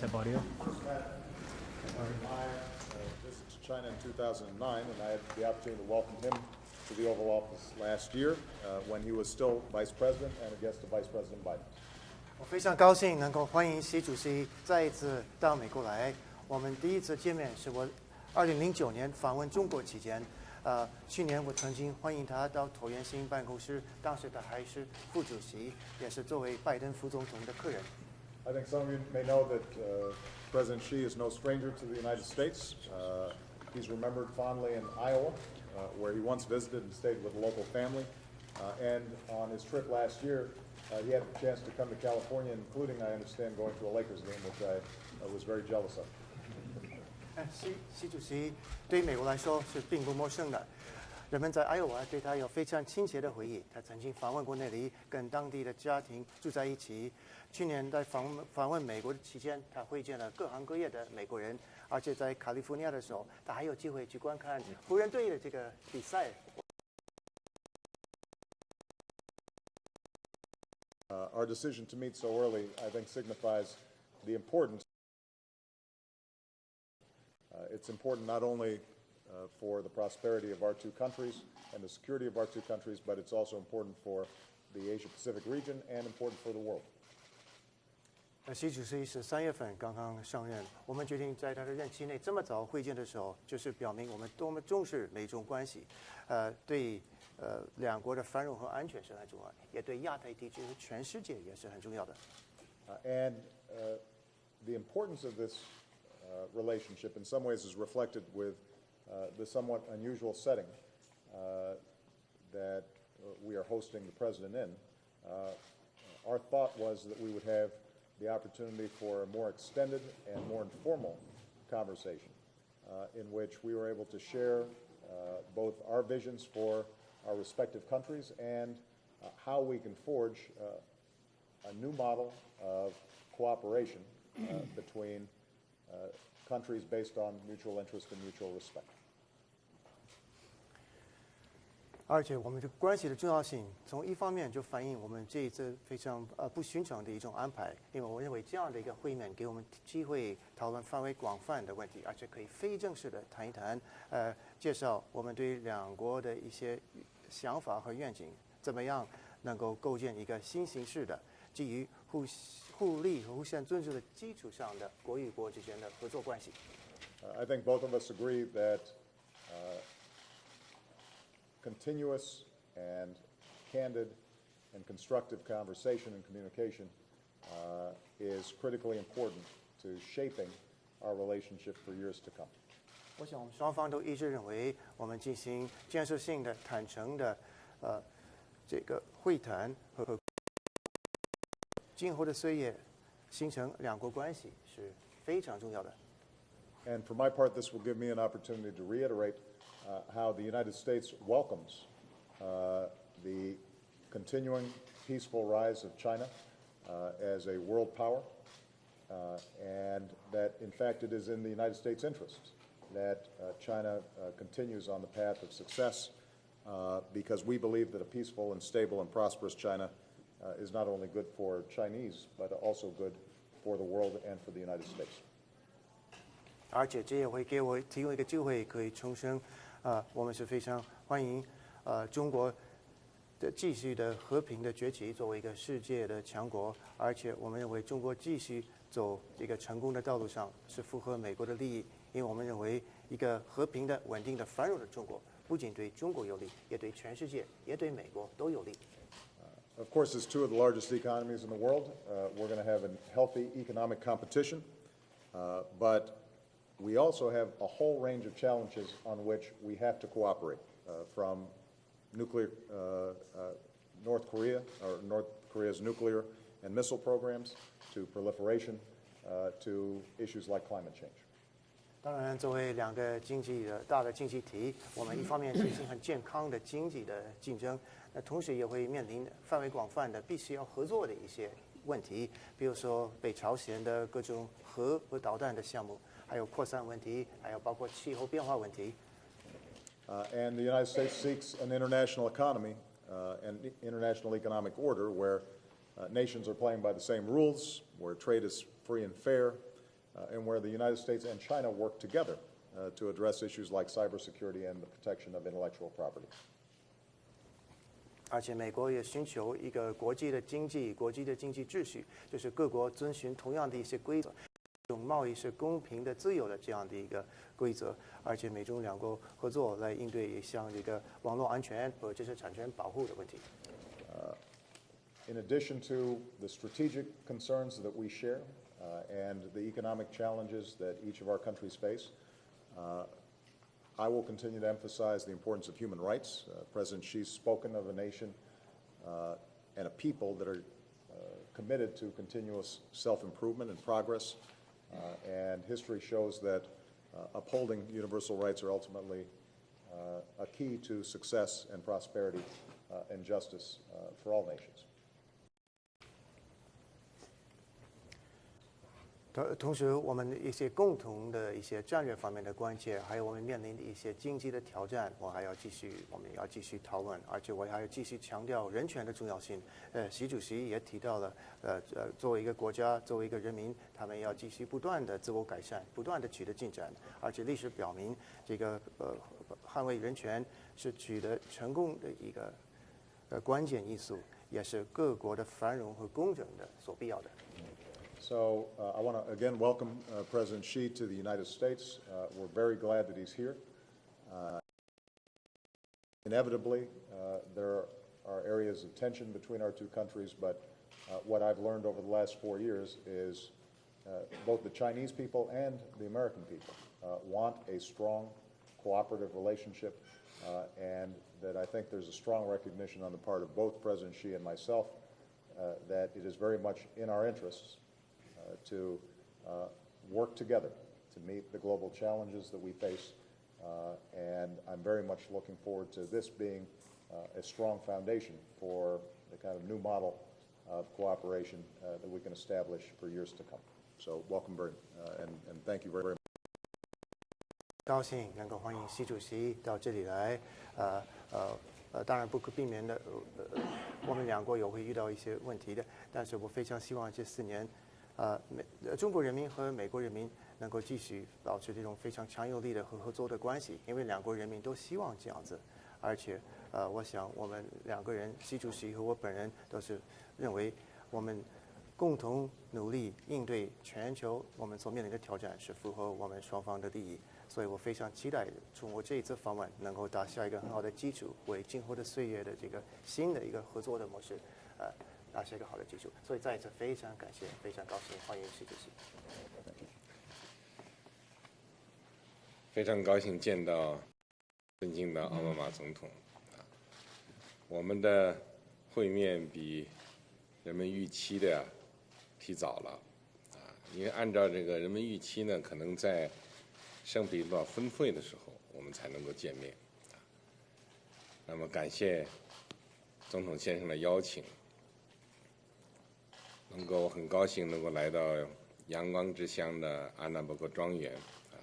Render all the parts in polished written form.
step audio. My visit to China in 2009, and I had the opportunity to welcome him to the Oval Office last year when he was still Vice President and a guest of Vice President Biden. 我非常高兴能够欢迎习主席再一次到美国来。我们第一次见面是我2009年访问中国期间，去年我曾经欢迎他到椭圆形办公室，当时他还是副主席，也是作为拜登副总统的客人。I think some of you may know that President Xi is no stranger to the United States. He's remembered fondly in Iowa, where he once visited and stayed with a local family. And on his trip last year, he had a chance to come to California, including, I understand, going to a Lakers game, which I was very jealous of. 习主席对美国来说是并不陌生的，人们在爱荷华对他有非常亲切的回忆。他曾经访问过那里，跟当地的家庭住在一起。去年在访问美国的期间，他会见了各行各业的美国人，而且在加利福尼亚的时候，他还有机会去观看湖人队的这个比赛。Our decision to meet so early, I think, signifies the importance. It's important not only for the prosperity of our two countries and the security of our two countries, but it's also important for the Asia-Pacific region and important for the world. 习主席是3月份刚刚上任，我们决定在他的任期内这么早会见的时候，就是表明我们多么重视美中关系，对两国的繁荣和安全是很重要，也对亚太地区和全世界也是很重要的。And the importance of this relationship in some ways is reflected with the somewhat unusual setting that we are hosting the president in. Our thought was that we would have the opportunity for a more extended and more informal conversation in which we were able to share both our visions for our respective countries and how we can forge a new model of cooperation between countries based on mutual interest and mutual respect. 而且我们的关系的重要性，从一方面就反映我们这一次非常不寻常的一种安排，因为我认为这样的一个会面给我们机会讨论范围广泛的问题，而且可以非正式的谈一谈，介绍我们对两国的一些想法和愿景，怎么样能够构建一个新形式的基于互利和互相尊重的基础上的国与国之间的合作关系。I think both of us agree that continuous and candid and constructive conversation and communication is critically important to shaping our relationship for years to come. 我想我们双方都一致认为，我们进行建设性的、坦诚的这个会谈和今后的岁月形成两国关系是非常重要的。And for my part, this will give me an opportunity to reiterate how the United States welcomes the continuing peaceful rise of China as a world power, and that, in fact, it is in the United States' interest that China continues on the path of success because we believe that a peaceful and stable and prosperous China is not only good for Chinese, but also good for the world and for the United States. 而且这也会给我提供一个机会，可以重申，我们是非常欢迎中国的继续的和平的崛起，作为一个世界的强国。而且我们认为中国继续走这个成功的道路上是符合美国的利益，因为我们认为一个和平的、稳定的、繁荣的中国，不仅对中国有利，也对全世界，也对美国都有利。Of course, as two of the largest economies in the world, we're going to have a healthy economic competition, but we also have a whole range of challenges on which we have to cooperate, from nuclear, North Korea, or North Korea's nuclear and missile programs, to proliferation, to issues like climate change. 当然，作为两个大的经济体，我们一方面进行很健康的经济的竞争，那同时也会面临范围广泛的必须要合作的一些问题，比如说北朝鲜的各种核和导弹的项目，还有扩散问题，还有包括气候变化问题。And the United States seeks an international economy and international economic order where nations are playing by the same rules, where trade is free and fair, and where the United States and China work together to address issues like cybersecurity and the protection of intellectual property. 而且美国也寻求一个国际的经济秩序，就是各国遵循同样的一些规则，这种贸易是公平的、自由的这样的一个规则。而且美中两国合作来应对像这个网络安全和知识产权保护的问题。In addition to the strategic concerns that we share and the economic challenges that each of our countries face, I will continue to emphasize the importance of human rights. President Xi's spoken of a nation and a people that are committed to continuous self-improvement and progress, and history shows that upholding universal rights are ultimately a key to success and prosperity and justice for all nations. 同时，我们一些共同的一些战略方面的关切，还有我们面临的一些经济的挑战，我们要继续讨论，而且我还要继续强调人权的重要性。习主席也提到了，作为一个国家，作为一个人民，他们要继续不断的自我改善，不断的取得进展，而且历史表明，这个捍卫人权是取得成功的一个关键因素，也是各国的繁荣和公正的所必要的。So I want to again welcome President Xi to the United States. We're very glad that he's here. Inevitably, there are areas of tension between our two countries, but what I've learned over the last 4 years is both the Chinese people and the American people want a strong, cooperative relationship, and that I think there's a strong recognition on the part of both President Xi and myself that it is very much in our interests to work together to meet the global challenges that we face, and I'm very much looking forward to this being a strong foundation for the kind of new model of cooperation that we can establish for years to come. So welcome and thank you very much. 高兴能够欢迎习主席到这里来，当然不可避免的，我们两国也会遇到一些问题的，但是我非常希望这4年。中国人民和美国人民能够继续保持这种非常强有力的合作的关系，因为两国人民都希望这样子。而且，我想我们两个人，习主席和我本人都是认为，我们共同努力应对全球我们所面临的挑战，是符合我们双方的利益。所以我非常期待从我这一次访问能够打下一个很好的基础，为今后的岁月的这个新的一个合作的模式，打下一个好的基础，所以再一次非常感谢，非常高兴欢迎习主席。非常高兴见到尊敬的奥巴马总统。我们的会面比人们预期的提早了，因为按照这个人们预期呢，可能在圣彼得堡分会的时候我们才能够见面。那么感谢总统先生的邀请。很高兴能够来到阳光之乡的安纳伯克庄园，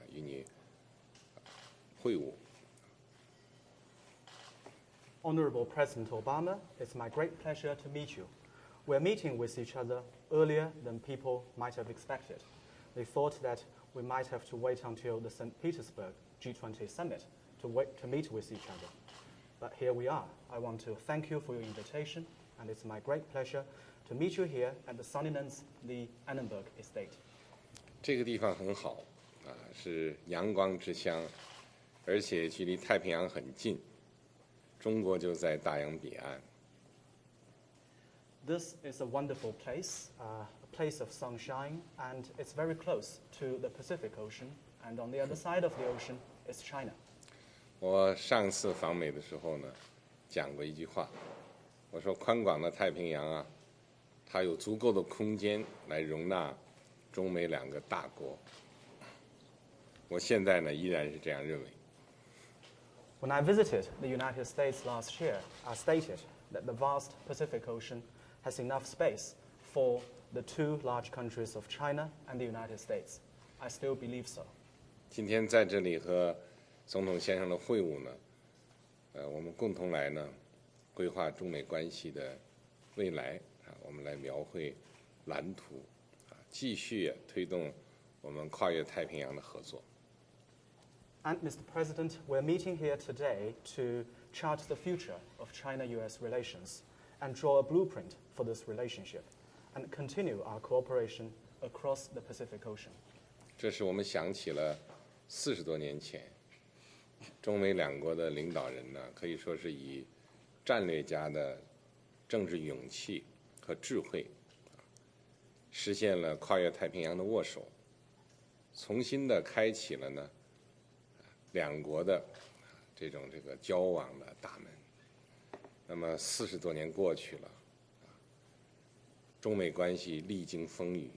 与你会晤。Honorable President Obama, it's my great pleasure to meet you. We're meeting with each other earlier than people might have expected. They thought that we might have to wait until the St. Petersburg G20 summit to meet with each other. But here we are. I want to thank you for your invitation, and it's my great pleasure to meet you here at the Sunnylands, the Annenberg Estate. 这个地方很好，是阳光之乡，而且距离太平洋很近，中国就在大洋彼岸。This is a wonderful place, a place of sunshine, and it's very close to the Pacific Ocean, and on the other side of the ocean is China. 我上次访美的时候呢，讲过一句话，我说宽广的太平洋啊，它有足够的空间来容纳中美2个大国。我现在呢依然是这样认为。When I visited the United States last year, I stated that the vast Pacific Ocean has enough space for the 2 large countries of China and the United States. I still believe so. 今天在这里和总统先生的会晤呢，我们共同来呢规划中美关系的未来我们来描绘蓝图继续推动我们跨越太平洋的合作。And Mr. President, we're meeting here today to chart the future of China-US relations and draw a blueprint for this relationship and continue our cooperation across the Pacific Ocean. 这是我们想起了40多年前，中美两国的领导人呢，可以说是以战略家的政治勇气和智慧，实现了跨越太平洋的握手，重新的开启了呢两国的这个交往的大门。那么40多年过去了，中美关系历经风雨，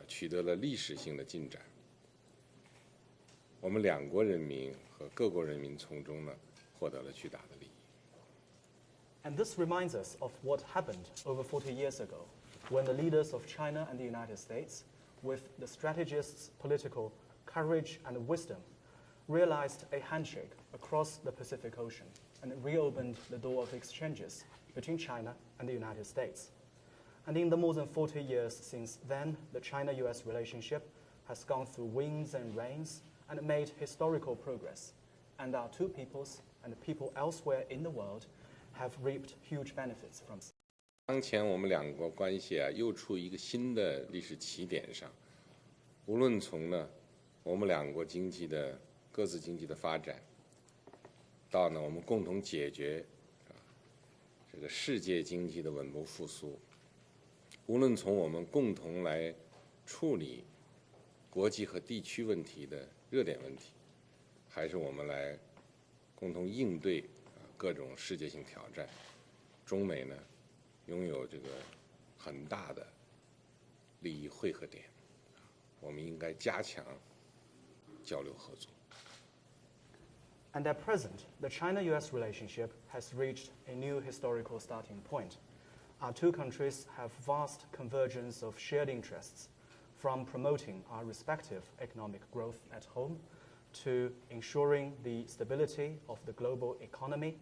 取得了历史性的进展。我们两国人民和各国人民从中呢获得了巨大的利益。And this reminds us of what happened over 40 years ago when the leaders of China and the United States, with the strategists' political courage and wisdom, realized a handshake across the Pacific Ocean and reopened the door of exchanges between China and the United States. And in the more than 40 years since then, the China-US relationship has gone through winds and rains and made historical progress. And our two peoples and the people elsewhere in the world have reaped huge benefits from it. 当前我们两国关系又处于一个新的历史起点上，无论从呢我们两国各自经济的发展，到呢我们共同解决这个世界经济的稳步复苏，无论从我们共同来处理国际和地区问题的热点问题，还是我们来共同应对各种世界性挑战，中美呢拥有这个很大的利益汇合点，我们应该加强交流合作。And at present, the China-US relationship has reached a new historical starting point. Our two countries have vast convergence of shared interests, from promoting our respective economic growth at home to ensuring the stability of the global economy,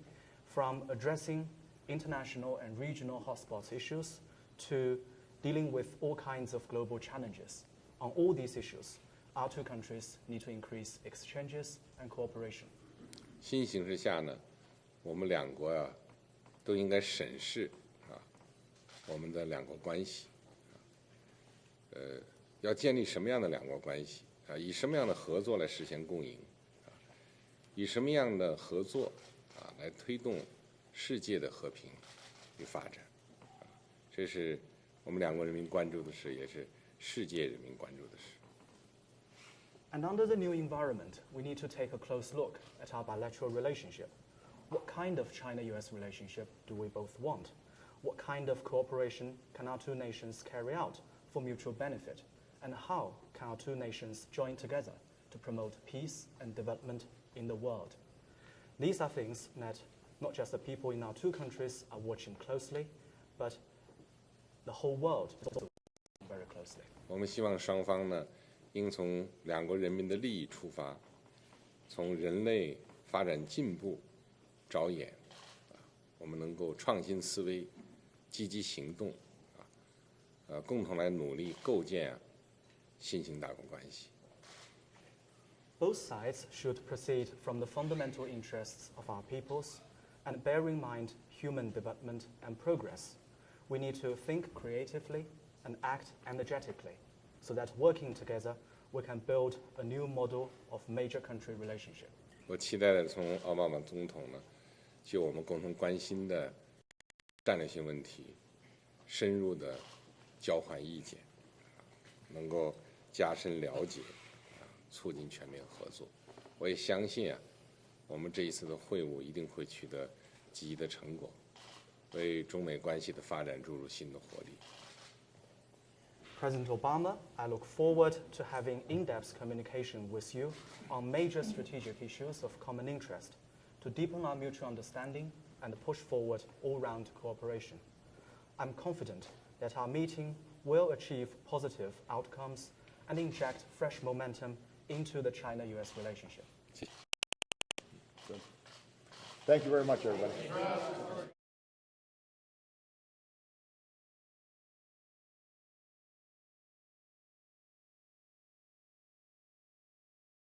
from addressing international and regional hotspots issues to dealing with all kinds of global challenges. On all these issues, our two countries need to increase exchanges and cooperation. 新形势下呢，我们两国都应该审视我们的两国关系，要建立什么样的两国关系以什么样的合作来实现共赢，以什么样的合作来推动世界的和平与发展，这是我们两国人民关注的事，也是世界人民关注的事。And under the new environment, we need to take a close look at our bilateral relationship. What kind of China-US relationship do we both want? What kind of cooperation can our two nations carry out for mutual benefit? And how can our two nations join together to promote peace and development in the world? These are things that not just the people in our two countries are watching closely, but the whole world is also watching very closely. 我们希望双方呢，应从两国人民的利益出发，从人类发展进步着眼，我们能够创新思维，积极行动，共同来努力构建新型大国关系。Both sides should proceed from the fundamental interests of our peoples and bear in mind human development and progress. We need to think creatively and act energetically so that working together we can build a new model of major country relationship. 我期待的从奥巴马总统呢，就我们共同关心的战略性问题，深入的交换意见，能够加深了解，促进全面合作。我也相信我们这一次的会晤一定会取得积极的成果，为中美关系的发展注入新的活力。President Obama, I look forward to having in-depth communication with you on major strategic issues of common interest to deepen our mutual understanding and push forward all-round cooperation. I'm confident that our meeting will achieve positive outcomes and inject fresh momentum into the China-US relationship. Thank you very much, everybody.